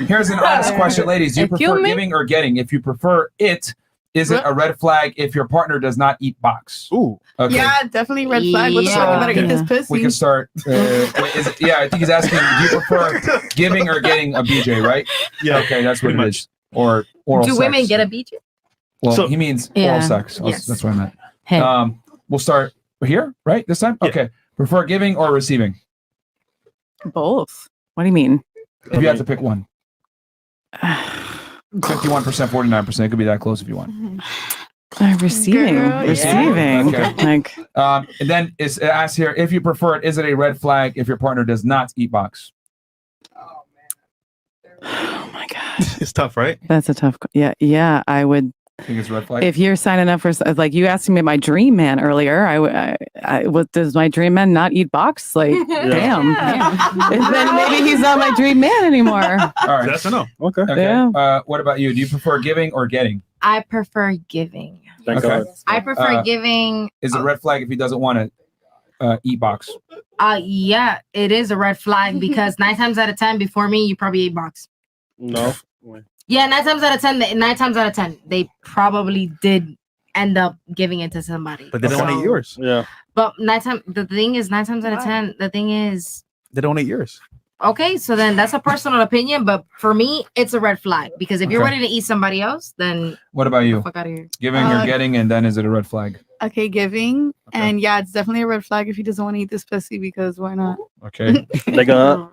Here's an honest question, ladies. Do you prefer giving or getting? If you prefer it, is it a red flag if your partner does not eat box? Ooh. Okay. Yeah, definitely red flag. What the fuck? You better eat this pussy. We can start. I think he's asking, do you prefer giving or getting a BJ, right? Yeah. Okay, that's what it is. Or oral sex. Do women get a BJ? Well, he means oral sex. Yes. That's what I meant. Hey. We'll start here, right? This time? Yeah. Okay. Prefer giving or receiving? Both. What do you mean? If you have to pick one. 51%, 49%. It could be that close if you want. Receiving. Receiving. Okay. And then it asks here, if you prefer it, is it a red flag if your partner does not eat box? Oh my God. It's tough, right? That's a tough. Yeah. I would. I think it's a red flag. If you're signing up for, like, you asked me my dream man earlier, does my dream man not eat box? Like, damn. Then maybe he's not my dream man anymore. All right. That's a no. Okay. Yeah. What about you? Do you prefer giving or getting? I prefer giving. Thank God. I prefer giving. Is it a red flag if he doesn't want to eat box? Yeah, it is a red flag because 9 times out of 10 before me, you probably ate box. No. Yeah, 9 times out of 10, they probably did end up giving it to somebody. But they don't eat yours. Yeah. But 9 times out of 10, the thing is, they don't eat yours. Okay, so then that's a personal opinion, but for me, it's a red flag because if you're ready to eat somebody else, then what about you? Fuck out of here. Giving or getting, and then is it a red flag? Okay, giving, and yeah, it's definitely a red flag if he doesn't want to eat this pussy because why not? Okay,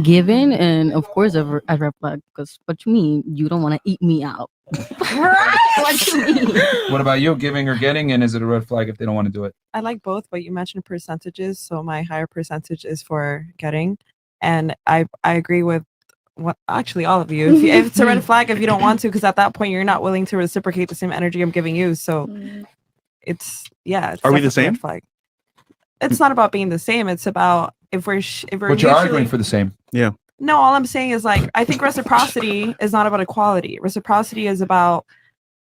giving, and of course a red flag because what you mean you don't want to eat me out? Right? What you mean? What about you? Giving or getting, and is it a red flag if they don't want to do it? I like both, but you mentioned percentages, so my higher percentage is for getting. And I agree with what actually all of you. If it's a red flag if you don't want to, because at that point you're not willing to reciprocate the same energy I'm giving you. So it's Are we the same? Red flag. It's not about being the same. It's about if we're. But you're arguing for the same. Yeah. No, all I'm saying is like I think reciprocity is not about equality. Reciprocity is about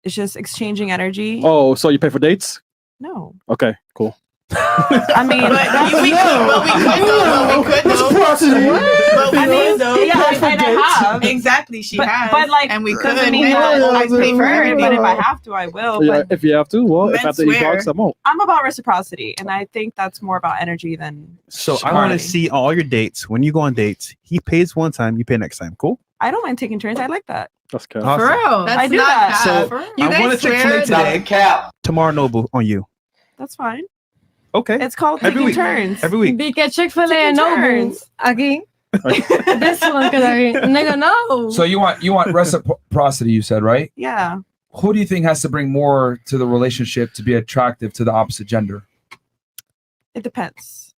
it's just exchanging energy. Oh, so you pay for dates? No. Okay, cool. I mean, I have. Exactly, she has. But like, and we could. I mean, I pay for it, but if I have to, I will. Yeah, but if you have to, well, if I have to eat box, I won't. I'm about reciprocity, and I think that's more about energy than. So I want to see all your dates. When you go on dates, he pays one time, you pay next time. Cool. I don't mind taking turns. I like that. That's cool. Awesome. For real, I do that. So I want to Chick-fil-A today. Tomorrow Noble on you. That's fine. Okay. It's called every taking week. turns. Every week. Because Chick-fil-A and Noble again. This one, cause nigga, no. So you want reciprocity? You said, right? Yeah. Who do you think has to bring more to the relationship to be attractive to the opposite gender? It depends.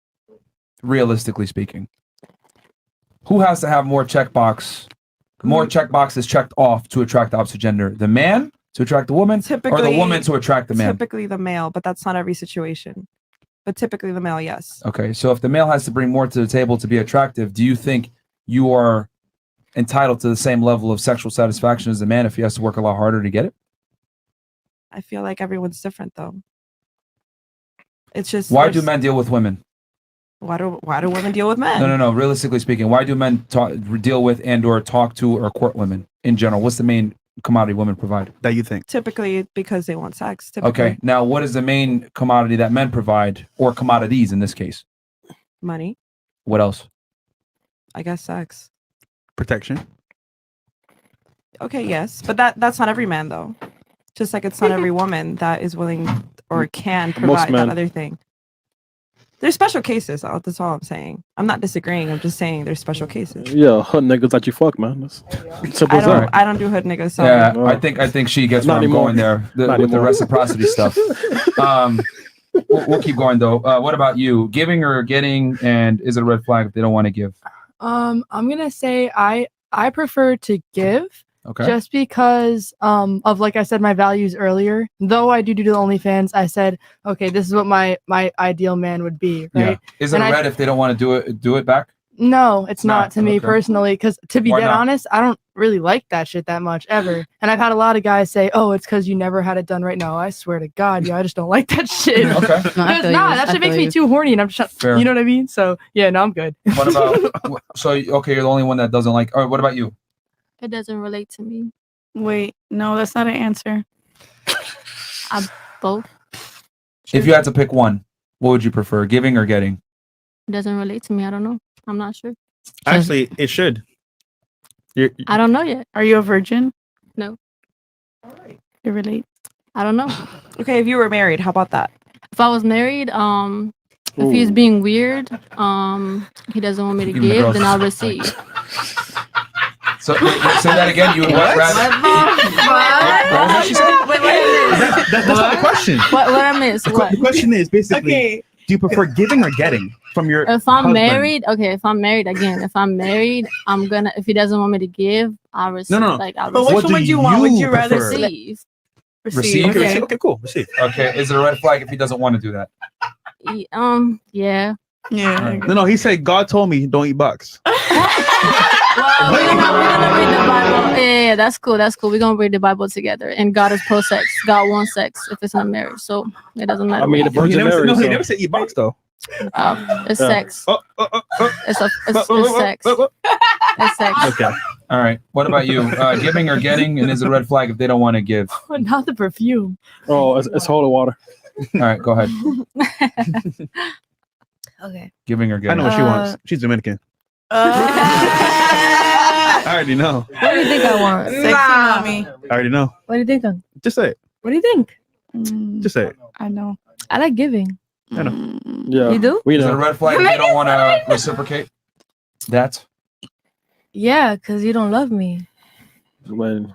Realistically speaking, who has to have more checkboxes checked off to attract the opposite gender? The man to attract the woman, or the woman to attract the man? Typically the male, but that's not every situation. But typically the male, yes. Okay, so if the male has to bring more to the table to be attractive, do you think you are entitled to the same level of sexual satisfaction as the man if he has to work a lot harder to get it? I feel like everyone's different though. It's just why do men deal with women? Why do women deal with men? No. Realistically speaking, why do men deal with and or talk to or court women in general? What's the main commodity women provide that you think? Typically because they want sex. Typically. Okay, now what is the main commodity that men provide, or commodities in this case? Money. What else? I guess sex. Protection. Okay, yes, but that's not every man though. Just like it's not every woman that is willing or can provide that other thing. There's special cases. That's all I'm saying. I'm not disagreeing. I'm just saying there's special cases. Yeah, hood niggas that you fuck, man. That's simple as that. I don't do hood niggas. Sorry. Yeah, I think she gets where I'm going there with the reciprocity stuff. We'll keep going though. What about you? Giving or getting, and is it a red flag if they don't want to give? I'm gonna say I prefer to give. Okay. Just because of, like I said, my values earlier. Though I do the OnlyFans, I said, okay, this is what my ideal man would be, right? Yeah. Is it a red if they don't want to do it back? No, it's not to me personally. Because to be dead honest, I don't really like that shit that much ever. And I've had a lot of guys say, "Oh, it's because you never had it done right." No, I swear to God, I just don't like that shit. Okay. That shit makes me too horny, and I'm just, you know what I mean? So yeah, no, I'm good. What about? So okay, you're the only one that doesn't like. All right, what about you? It doesn't relate to me. Wait, no, that's not an answer. Both. If you had to pick one, what would you prefer, giving or getting? It doesn't relate to me. I don't know. I'm not sure. Actually, it should. I don't know yet. Are you a virgin? No. You relate? I don't know. Okay, if you were married, how about that? If I was married, if he's being weird, he doesn't want me to Even the give, girls- then I'll receive. So say that again. You would what? Rather? What was that she said? That's not the question. What I missed? What? The question is basically, Okay. do you prefer giving or getting from your If I'm husband? married, okay. If I'm married again, if I'm married, I'm gonna. If he doesn't want me to give, I'll receive. No. Like I'll But receive. which one would you want? Would you rather prefer? receive? Receive? Okay, okay, cool. Receive. Okay. Is it a red flag if he doesn't want to do that? Yeah. Yeah. No. He said God told me don't eat bugs. Well, we're gonna read the Bible. Yeah, that's cool. That's cool. We're gonna read the Bible together. And God is pro-sex. God wants sex if it's not marriage, so it doesn't matter. I mean, the He Virgin never said, Mary. no, he so- never said eat bugs though. It's sex. It's sex. Okay. It's sex. All right. What about you? Giving or getting? And is it a red flag if they don't want to give? Not the perfume. Oh, it's holy water. All right. Go ahead. Okay. Giving or I getting? know what she wants. She's Dominican. I already know. What do you think I want? Sexy mommy. I already know. What do you think? Just say it. What do you think? Just say it. I know. I like giving. I know. Yeah. You do? We Is it a know. red flag if they don't want to reciprocate? That? Yeah, because you don't love me. Man,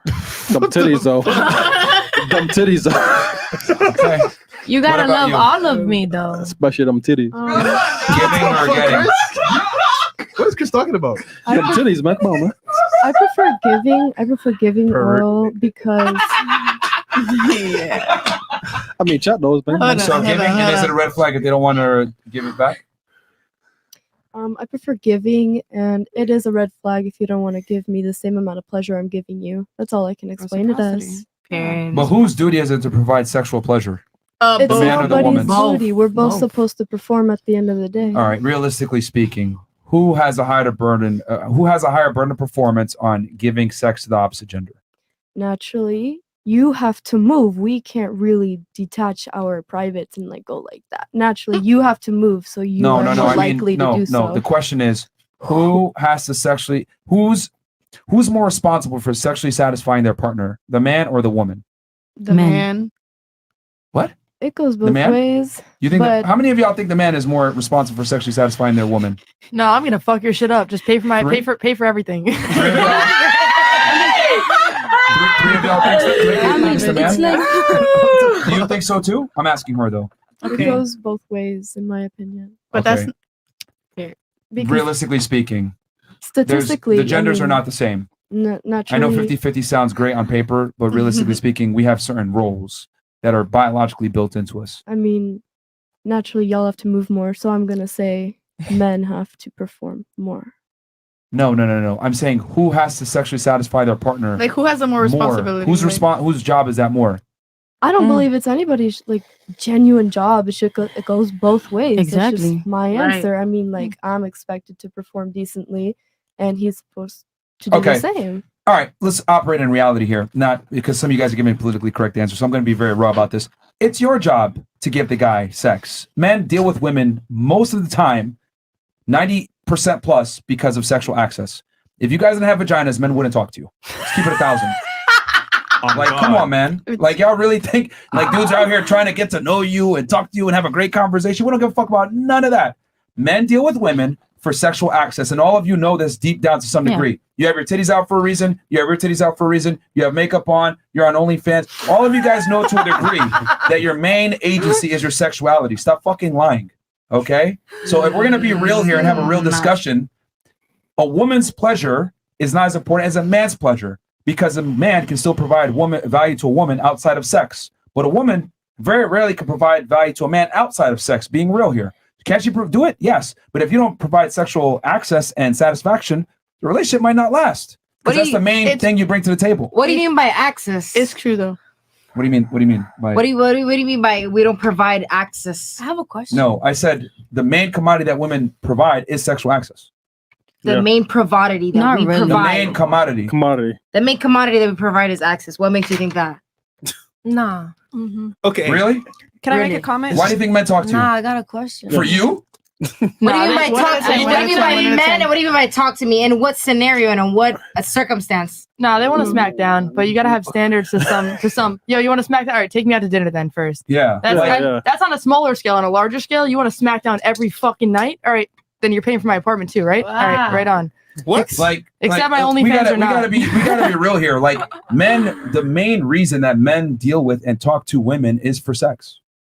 them titties though. Them titties though. Okay. You What gotta about love you? all of me, though. Especially them titties. Giving or getting? What is Chris talking about? Them titties, man. Come on, man. I prefer giving. I prefer giving Pervert. oral because I mean, chat those, man. Hold on, So hold giving, on, and hold is it on. a red flag if they don't want to give it back? I prefer giving, and it is a red flag if you don't want to give me the same amount of pleasure I'm giving you. That's all I can explain it as. But whose duty is it to provide sexual pleasure? It's The man or the nobody's woman? duty. We're both Both. supposed to perform at the end of the day. All right. Realistically speaking, who has a higher burden? Who has a higher burden of performance on giving sex to the opposite gender? Naturally, you have to move. We can't really detach our privates and like go like that. Naturally, you have to move, so you No, are no, no. more I likely mean, to no, do no. so. The question is, who has to sexually? Who's more responsible for sexually satisfying their partner, the man or the woman? The man. What? It goes The both man? ways. You think? but How many of y'all think the man is more responsible for sexually satisfying their woman? No, I'm gonna fuck your shit up. Just pay for my Three? pay for everything. Three of y'all thinks the man? Do you think so too? I'm asking her though. it goes both ways, in my opinion. But Okay. Because Realistically speaking, statistically, the genders I are mean, not the same. naturally, I know 50-50 sounds great on paper, but realistically speaking, we have certain roles that are biologically built into us. I mean, naturally, y'all have to move more. So I'm gonna say men have to perform more. No. I'm saying who has to sexually satisfy their partner Like, who has the more responsibility? Whose job is that more? I don't believe it's anybody's like genuine job. It goes both ways. That's Exactly. just my Right. answer. I mean, like I'm expected to perform decently, and he's supposed to do Okay. the same. All right, let's operate in reality here. Not because some of you guys are giving me politically correct answers, so I'm going to be very raw about this. It's your job to give the guy sex. Men deal with women most of the time, 90% plus, because of sexual access. If you guys didn't have vaginas, men wouldn't talk to you. Let's keep it 1,000. Like, come on, man. Like, y'all really think like dudes are out here trying to get to know you and talk to you and have a great conversation? We don't give a fuck about none of that. Men deal with women for sexual access, and all of you know this deep down to some degree. You have your titties out for a reason. You have your titties out for a reason. You have makeup on. You're on OnlyFans. All of you guys know to a degree that your main agency is your sexuality. Stop fucking lying, okay? So if we're gonna be real here and have a real discussion, a woman's pleasure is not as important as a man's pleasure, because a man can still provide value to a woman outside of sex, but a woman very rarely can provide value to a man outside of sex. Being real here. Can't you do it? Yes. But if you don't provide sexual access and satisfaction, the relationship might not last. Because that's the main thing you bring to the table. What do you mean by access? It's true though. What do you mean? What do you mean by? What do you mean by we don't provide access? I have a question. No, I said the main commodity that women provide is sexual access. The main commodity that Not we really. The provide. main commodity. The main commodity that we provide is access. What makes you think that? Nah. Okay. Really? Can I make a comment? Why do you think men talk to you? Nah, I got a question. For you? What do you mean by talk to me? What do you mean by men? And what do you mean by talk to me? In what scenario and in what circumstance? Nah, they want to smack down, but you gotta have standards to some. Yo, you want to smack down? All right, take me out to dinner then first. Yeah. That's on a smaller scale. On a larger scale, you want to smack down every fucking night. All right, then you're paying for my apartment too, right? All right, right on. What? Except my OnlyFans we gotta, or not. we gotta be real here. Like men, the main reason that men deal with and talk to women is for sex.